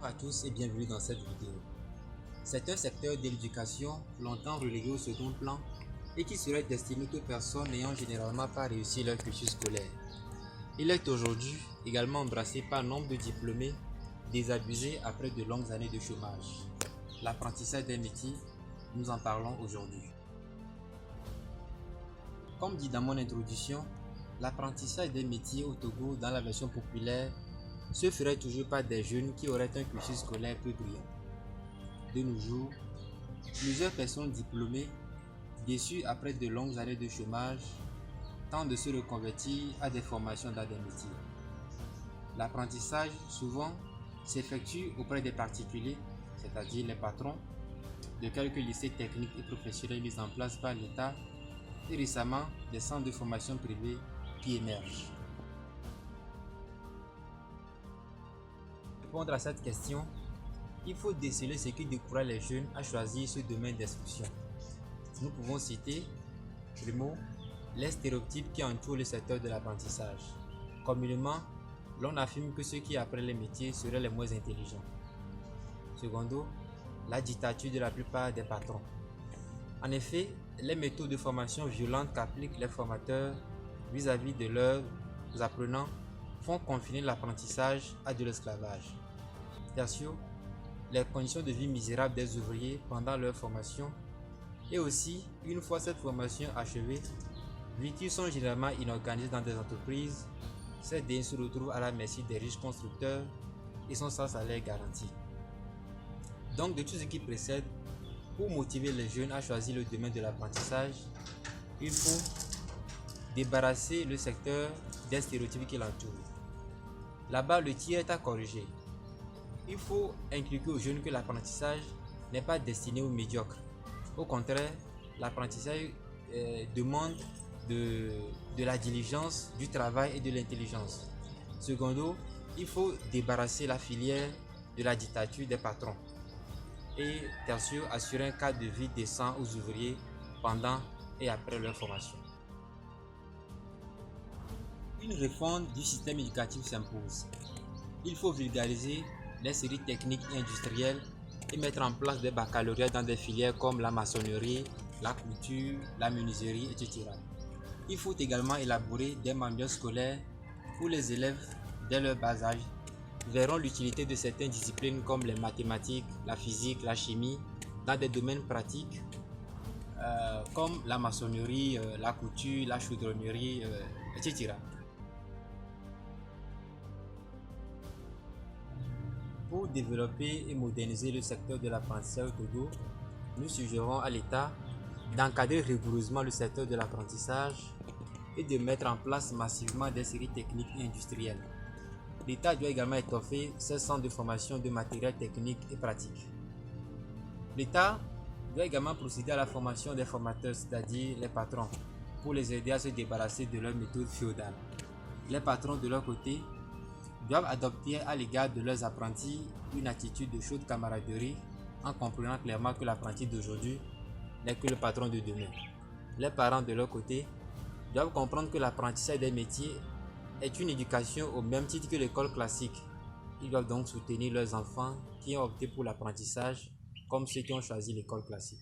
Bonjour à tous et bienvenue dans cette vidéo. C'est un secteur de l'éducation longtemps relégué au second plan et qui serait destiné aux personnes n'ayant généralement pas réussi leur cursus scolaire. Il est aujourd'hui également embrassé par nombre de diplômés désabusés après de longues années de chômage. L'apprentissage des métiers, nous en parlons aujourd'hui. Comme dit dans mon introduction, l'apprentissage des métiers au Togo dans la version populaire se ferait toujours par des jeunes qui auraient un cursus scolaire peu brillant. De nos jours, plusieurs personnes diplômées, déçues après de longues années de chômage, tentent de se reconvertir à des formations dans des métiers. L'apprentissage, souvent, s'effectue auprès des particuliers, c'est-à-dire les patrons, de quelques lycées techniques et professionnels mis en place par l'État et récemment des centres de formation privés qui émergent. Pour répondre à cette question, il faut déceler ce qui décourage les jeunes à choisir ce domaine d'instruction. Nous pouvons citer, primo, les stéréotypes qui entourent le secteur de l'apprentissage. Communément, l'on affirme que ceux qui apprennent les métiers seraient les moins intelligents. Secondo, la dictature de la plupart des patrons. En effet, les méthodes de formation violentes qu'appliquent les formateurs vis-à-vis de leurs apprenants font confiner l'apprentissage à de l'esclavage. Tertio, les conditions de vie misérables des ouvriers pendant leur formation et aussi, une fois cette formation achevée, vu qu'ils sont généralement inorganisés dans des entreprises, ces derniers se retrouvent à la merci des riches constructeurs et sont sans salaire garanti. Donc, de tout ce qui précède, pour motiver les jeunes à choisir le domaine de l'apprentissage, il faut débarrasser le secteur des stéréotypes qui l'entourent. Là-bas, le tir est à corriger. Il faut inculquer aux jeunes que l'apprentissage n'est pas destiné aux médiocres. Au contraire, l'apprentissage demande de la diligence, du travail et de l'intelligence. Secondo, il faut débarrasser la filière de la dictature des patrons. Et tertio, assurer un cadre de vie décent aux ouvriers pendant et après leur formation. Une réforme du système éducatif s'impose. Il faut vulgariser les séries techniques et industrielles et mettre en place des baccalauréats dans des filières comme la maçonnerie, la couture, la menuiserie, etc. Il faut également élaborer des manuels scolaires où les élèves, dès leur bas âge, verront l'utilité de certaines disciplines comme les mathématiques, la physique, la chimie, dans des domaines pratiques comme la maçonnerie, la couture, la chaudronnerie, etc. Pour développer et moderniser le secteur de l'apprentissage au Togo, nous suggérons à l'État d'encadrer rigoureusement le secteur de l'apprentissage et de mettre en place massivement des séries techniques et industrielles. L'État doit également étoffer ses centres de formation de matériel technique et pratique. L'État doit également procéder à la formation des formateurs, c'est-à-dire les patrons, pour les aider à se débarrasser de leurs méthodes féodales. Les patrons, de leur côté, doivent adopter à l'égard de leurs apprentis une attitude de chaude camaraderie en comprenant clairement que l'apprenti d'aujourd'hui n'est que le patron de demain. Les parents, de leur côté, doivent comprendre que l'apprentissage des métiers est une éducation au même titre que l'école classique. Ils doivent donc soutenir leurs enfants qui ont opté pour l'apprentissage comme ceux qui ont choisi l'école classique.